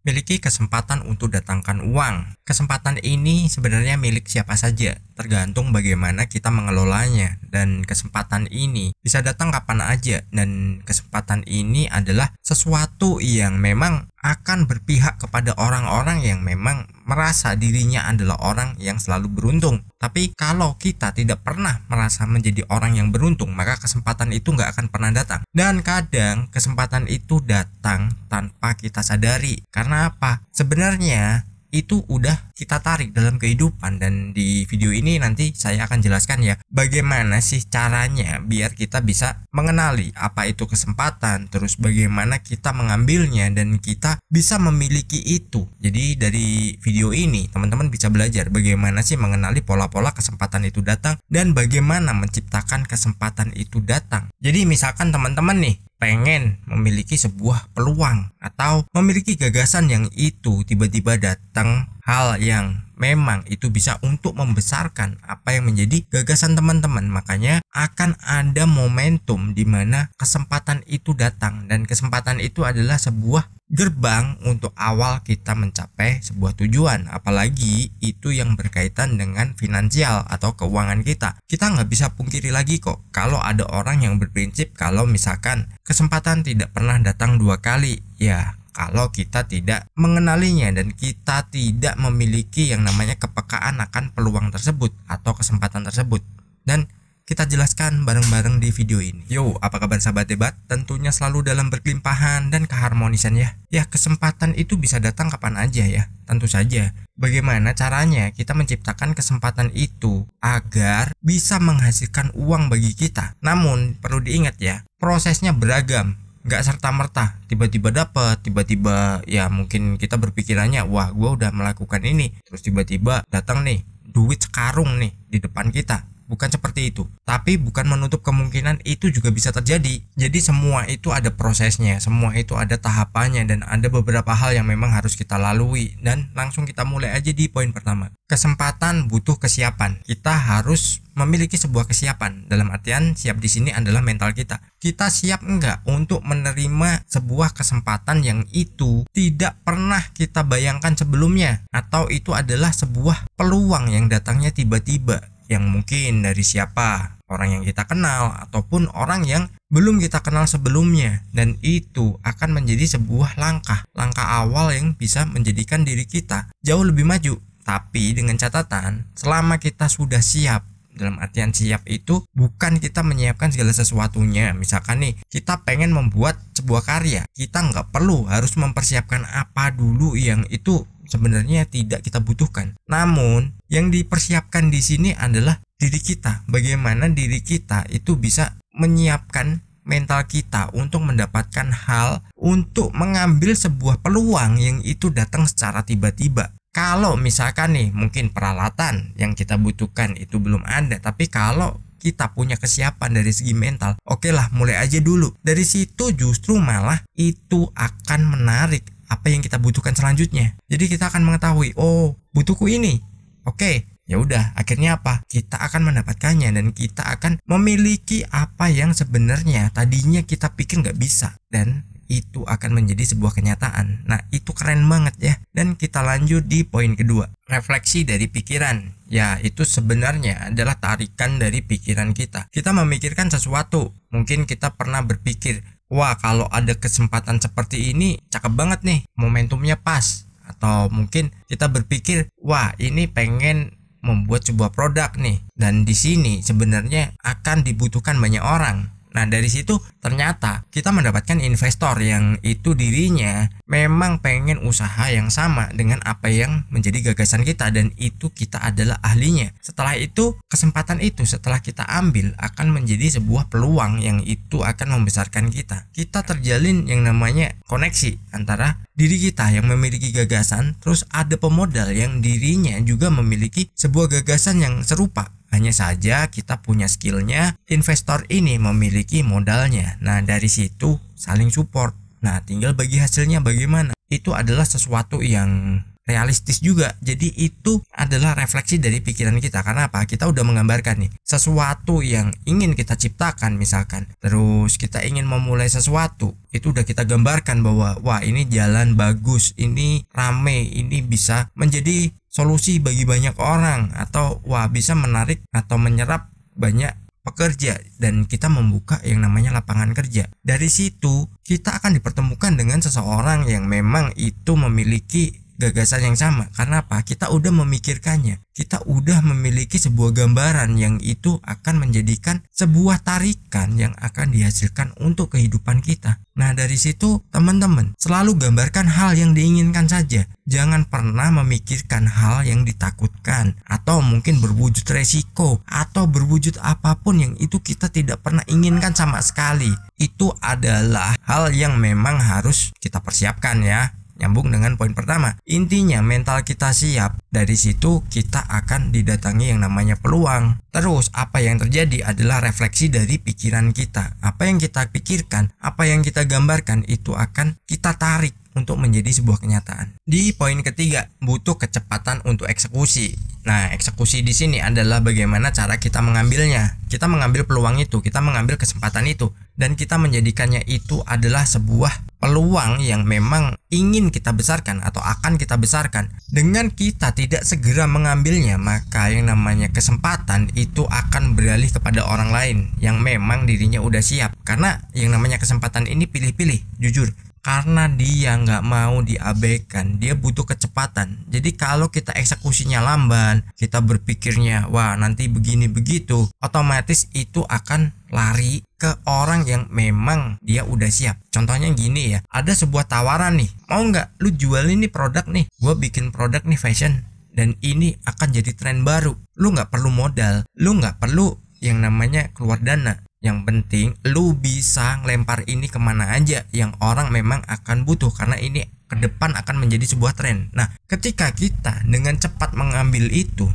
memiliki kesempatan untuk datangkan uang. Kesempatan ini sebenarnya milik siapa saja, tergantung bagaimana kita mengelolanya. Dan kesempatan ini bisa datang kapan aja, dan kesempatan ini adalah sesuatu yang memang akan berpihak kepada orang-orang yang memang merasa dirinya adalah orang yang selalu beruntung. Tapi kalau kita tidak pernah merasa menjadi orang yang beruntung, maka kesempatan itu nggak akan pernah datang. Dan kadang kesempatan itu datang tanpa kita sadari. Karena apa? Sebenarnya itu udah kita tarik dalam kehidupan, dan di video ini nanti saya akan jelaskan ya bagaimana sih caranya biar kita bisa mengenali apa itu kesempatan, terus bagaimana kita mengambilnya dan kita bisa memiliki itu. Jadi dari video ini teman-teman bisa belajar bagaimana sih mengenali pola-pola kesempatan itu datang dan bagaimana menciptakan kesempatan itu datang. Jadi misalkan teman-teman nih pengen memiliki sebuah peluang atau memiliki gagasan yang itu tiba-tiba datang hal yang memang itu bisa untuk membesarkan apa yang menjadi gagasan teman-teman, makanya akan ada momentum di mana kesempatan itu datang, dan kesempatan itu adalah sebuah gerbang untuk awal kita mencapai sebuah tujuan, apalagi itu yang berkaitan dengan finansial atau keuangan kita. Kita nggak bisa pungkiri lagi kok kalau ada orang yang berprinsip kalau misalkan kesempatan tidak pernah datang dua kali. Ya, kalau kita tidak mengenalinya dan kita tidak memiliki yang namanya kepekaan akan peluang tersebut atau kesempatan tersebut. Dan kita jelaskan bareng-bareng di video ini. Yo, apa kabar sahabat debat? Tentunya selalu dalam berkelimpahan dan keharmonisan ya. Ya, kesempatan itu bisa datang kapan aja ya. Tentu saja. Bagaimana caranya kita menciptakan kesempatan itu agar bisa menghasilkan uang bagi kita? Namun perlu diingat ya, prosesnya beragam. Nggak serta-merta tiba-tiba dapat, tiba-tiba ya mungkin kita berpikirannya wah gue udah melakukan ini, terus tiba-tiba datang nih duit sekarung nih di depan kita. Bukan seperti itu, tapi bukan menutup kemungkinan itu juga bisa terjadi. Jadi semua itu ada prosesnya, semua itu ada tahapannya, dan ada beberapa hal yang memang harus kita lalui. Dan langsung kita mulai aja di poin pertama. Kesempatan butuh kesiapan. Kita harus memiliki sebuah kesiapan. Dalam artian siap di sini adalah mental kita. Kita siap enggak untuk menerima sebuah kesempatan yang itu tidak pernah kita bayangkan sebelumnya, atau itu adalah sebuah peluang yang datangnya tiba-tiba, yang mungkin dari siapa, orang yang kita kenal ataupun orang yang belum kita kenal sebelumnya, dan itu akan menjadi sebuah langkah awal yang bisa menjadikan diri kita jauh lebih maju. Tapi dengan catatan, selama kita sudah siap, dalam artian siap itu bukan kita menyiapkan segala sesuatunya. Misalkan nih kita pengen membuat sebuah karya, kita nggak perlu harus mempersiapkan apa dulu yang itu sebenarnya tidak kita butuhkan. Namun yang dipersiapkan di sini adalah diri kita. Bagaimana diri kita itu bisa menyiapkan mental kita untuk mendapatkan hal, untuk mengambil sebuah peluang yang itu datang secara tiba-tiba. Kalau misalkan nih mungkin peralatan yang kita butuhkan itu belum ada, tapi kalau kita punya kesiapan dari segi mental, oke lah mulai aja dulu. Dari situ justru malah itu akan menarik apa yang kita butuhkan selanjutnya. Jadi kita akan mengetahui, oh butuhku ini, oke, ya udah, akhirnya apa? Kita akan mendapatkannya, dan kita akan memiliki apa yang sebenarnya tadinya kita pikir nggak bisa, dan itu akan menjadi sebuah kenyataan. Nah, itu keren banget ya. Dan kita lanjut di poin kedua, refleksi dari pikiran. Ya, itu sebenarnya adalah tarikan dari pikiran kita. Kita memikirkan sesuatu, mungkin kita pernah berpikir, wah kalau ada kesempatan seperti ini cakep banget nih, momentumnya pas. Atau mungkin kita berpikir, wah ini pengen membuat sebuah produk nih, dan di sini sebenarnya akan dibutuhkan banyak orang. Nah, dari situ ternyata kita mendapatkan investor yang itu dirinya memang pengen usaha yang sama dengan apa yang menjadi gagasan kita, dan itu kita adalah ahlinya. Setelah itu, kesempatan itu setelah kita ambil akan menjadi sebuah peluang yang itu akan membesarkan kita. Kita terjalin yang namanya koneksi antara diri kita yang memiliki gagasan, terus ada pemodal yang dirinya juga memiliki sebuah gagasan yang serupa. Hanya saja kita punya skillnya, investor ini memiliki modalnya. Nah, dari situ saling support. Nah, tinggal bagi hasilnya bagaimana. Itu adalah sesuatu yang realistis juga. Jadi itu adalah refleksi dari pikiran kita. Karena apa? Kita udah menggambarkan nih sesuatu yang ingin kita ciptakan misalkan. Terus kita ingin memulai sesuatu, itu udah kita gambarkan bahwa wah ini jalan bagus, ini rame, ini bisa menjadi solusi bagi banyak orang, atau wah bisa menarik atau menyerap banyak pekerja, dan kita membuka yang namanya lapangan kerja. Dari situ kita akan dipertemukan dengan seseorang yang memang itu memiliki gagasan yang sama. Karena apa? Kita udah memikirkannya, kita udah memiliki sebuah gambaran yang itu akan menjadikan sebuah tarikan yang akan dihasilkan untuk kehidupan kita. Nah dari situ teman-teman selalu gambarkan hal yang diinginkan saja. Jangan pernah memikirkan hal yang ditakutkan atau mungkin berwujud resiko atau berwujud apapun yang itu kita tidak pernah inginkan sama sekali. Itu adalah hal yang memang harus kita persiapkan ya. Nyambung dengan poin pertama, intinya mental kita siap, dari situ kita akan didatangi yang namanya peluang. Terus apa yang terjadi adalah refleksi dari pikiran kita. Apa yang kita pikirkan, apa yang kita gambarkan itu akan kita tarik untuk menjadi sebuah kenyataan. Di poin ketiga, butuh kecepatan untuk eksekusi. Nah, eksekusi di sini adalah bagaimana cara kita mengambilnya. Kita mengambil peluang itu, kita mengambil kesempatan itu, dan kita menjadikannya itu adalah sebuah peluang yang memang ingin kita besarkan atau akan kita besarkan. Dengan kita tidak segera mengambilnya, maka yang namanya kesempatan itu akan beralih kepada orang lain yang memang dirinya udah siap. Karena yang namanya kesempatan ini pilih-pilih, jujur. Karena dia nggak mau diabaikan, dia butuh kecepatan. Jadi kalau kita eksekusinya lamban, kita berpikirnya wah nanti begini begitu, otomatis itu akan lari ke orang yang memang dia udah siap. Contohnya gini ya, ada sebuah tawaran nih, mau nggak lu jual ini produk nih, gua bikin produk nih fashion, dan ini akan jadi tren baru. Lu nggak perlu modal, lu nggak perlu yang namanya keluar dana. Yang penting lu bisa ngelempar ini kemana aja yang orang memang akan butuh, karena ini ke depan akan menjadi sebuah tren. Nah ketika kita dengan cepat mengambil itu,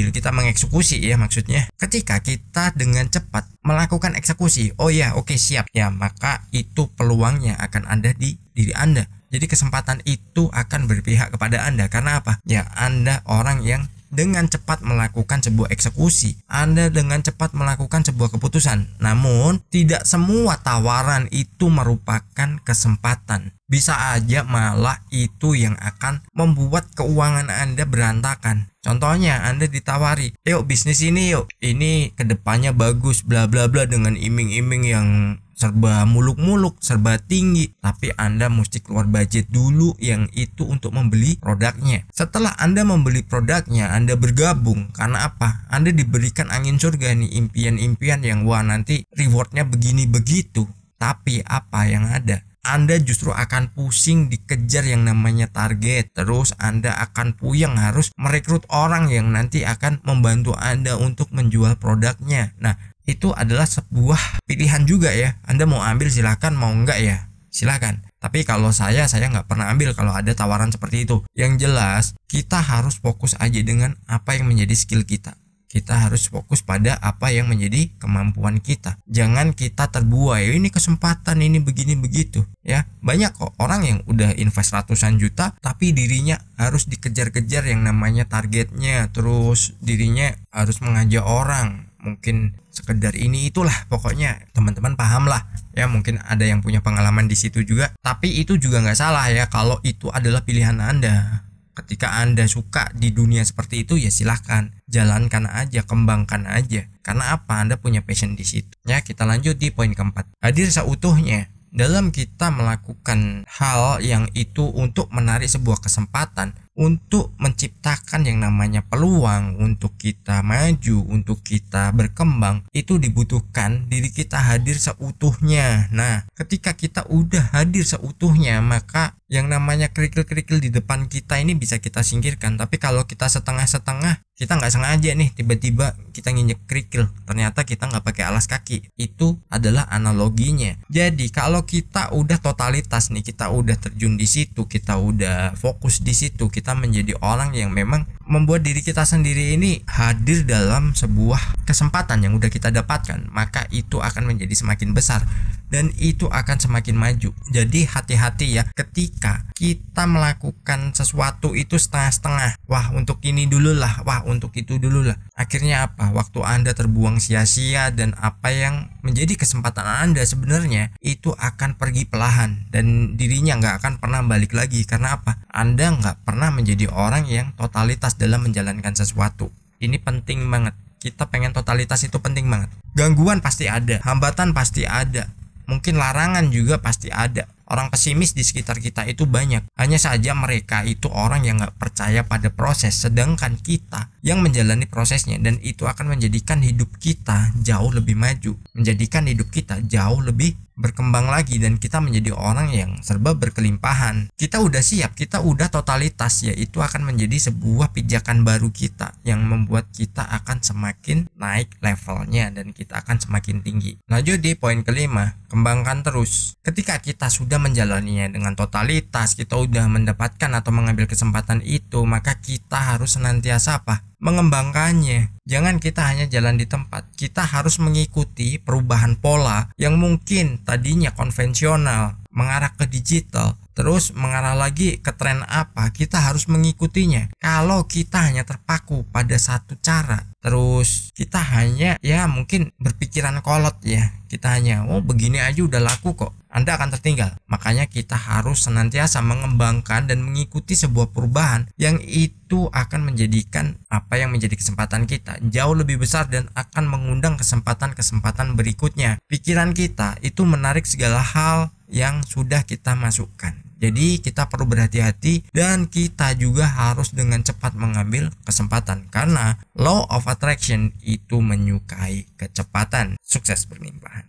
kita mengeksekusi ya maksudnya, ketika kita dengan cepat melakukan eksekusi, oh ya oke siap ya, maka itu peluangnya akan ada di diri Anda. Jadi kesempatan itu akan berpihak kepada Anda. Karena apa? Ya Anda orang yang dengan cepat melakukan sebuah eksekusi, Anda dengan cepat melakukan sebuah keputusan. Namun tidak semua tawaran itu merupakan kesempatan. Bisa aja malah itu yang akan membuat keuangan Anda berantakan. Contohnya Anda ditawari, yuk bisnis ini yuk, ini kedepannya bagus bla bla bla, dengan iming-iming yang serba muluk-muluk, serba tinggi, tapi Anda mesti keluar budget dulu yang itu untuk membeli produknya. Setelah Anda membeli produknya, Anda bergabung. Karena apa? Anda diberikan angin surga nih, impian-impian yang wah nanti rewardnya begini begitu. Tapi apa yang ada? Anda justru akan pusing dikejar yang namanya target. Terus Anda akan puyeng harus merekrut orang yang nanti akan membantu Anda untuk menjual produknya. Nah itu adalah sebuah pilihan juga ya. Anda mau ambil silakan, mau enggak ya silakan. Tapi kalau saya nggak pernah ambil kalau ada tawaran seperti itu. Yang jelas kita harus fokus aja dengan apa yang menjadi skill kita. Kita harus fokus pada apa yang menjadi kemampuan kita. Jangan kita terbuai, ini kesempatan, ini begini begitu ya. Banyak kok orang yang udah invest ratusan juta tapi dirinya harus dikejar-kejar yang namanya targetnya. Terus dirinya harus mengajak orang, mungkin sekedar ini itulah, pokoknya teman-teman paham lah ya. Mungkin ada yang punya pengalaman di situ juga, tapi itu juga nggak salah ya kalau itu adalah pilihan Anda. Ketika Anda suka di dunia seperti itu ya silahkan, jalankan aja, kembangkan aja. Karena apa? Anda punya passion di situ. Ya kita lanjut di poin keempat, hadir seutuhnya. Dalam kita melakukan hal yang itu untuk menarik sebuah kesempatan, untuk menciptakan yang namanya peluang untuk kita maju, untuk kita berkembang, itu dibutuhkan diri kita hadir seutuhnya. Nah ketika kita udah hadir seutuhnya, maka yang namanya kerikil-kerikil di depan kita ini bisa kita singkirkan. Tapi kalau kita setengah-setengah, kita nggak sengaja nih tiba-tiba kita nginjek kerikil, ternyata kita nggak pakai alas kaki. Itu adalah analoginya. Jadi kalau kita udah totalitas nih, kita udah terjun di situ, kita udah fokus di situ, kita menjadi orang yang memang membuat diri kita sendiri ini hadir dalam sebuah kesempatan yang udah kita dapatkan, maka itu akan menjadi semakin besar dan itu akan semakin maju. Jadi hati-hati ya ketika kita melakukan sesuatu itu setengah-setengah. Wah, untuk ini dulu lah, wah untuk itu dulu lah. Akhirnya apa? Waktu Anda terbuang sia-sia dan apa yang menjadi kesempatan Anda sebenarnya itu akan pergi perlahan dan dirinya nggak akan pernah balik lagi. Karena apa? Anda nggak pernah menjadi orang yang totalitas dalam menjalankan sesuatu. Ini penting banget. Kita pengen totalitas itu penting banget. Gangguan pasti ada, hambatan pasti ada, mungkin larangan juga pasti ada. Orang pesimis di sekitar kita itu banyak. Hanya saja mereka itu orang yang gak percaya pada proses, sedangkan kita yang menjalani prosesnya, dan itu akan menjadikan hidup kita jauh lebih maju, menjadikan hidup kita jauh lebih berkembang lagi, dan kita menjadi orang yang serba berkelimpahan. Kita udah siap, kita udah totalitas, ya itu akan menjadi sebuah pijakan baru kita yang membuat kita akan semakin naik levelnya dan kita akan semakin tinggi. Lanjut di poin kelima, kembangkan terus. Ketika kita sudah menjalaninya dengan totalitas, kita udah mendapatkan atau mengambil kesempatan itu, maka kita harus senantiasa apa? Mengembangkannya. Jangan kita hanya jalan di tempat. Kita harus mengikuti perubahan pola yang mungkin tadinya konvensional mengarah ke digital, terus mengarah lagi ke tren apa, kita harus mengikutinya. Kalau kita hanya terpaku pada satu cara, terus kita hanya ya mungkin berpikiran kolot ya, kita hanya begini aja udah laku kok, Anda akan tertinggal. Makanya kita harus senantiasa mengembangkan dan mengikuti sebuah perubahan yang itu akan menjadikan apa yang menjadi kesempatan kita jauh lebih besar dan akan mengundang kesempatan-kesempatan berikutnya. Pikiran kita itu menarik segala hal yang sudah kita masukkan. Jadi kita perlu berhati-hati dan kita juga harus dengan cepat mengambil kesempatan karena law of attraction itu menyukai kecepatan. Sukses berlimpahan.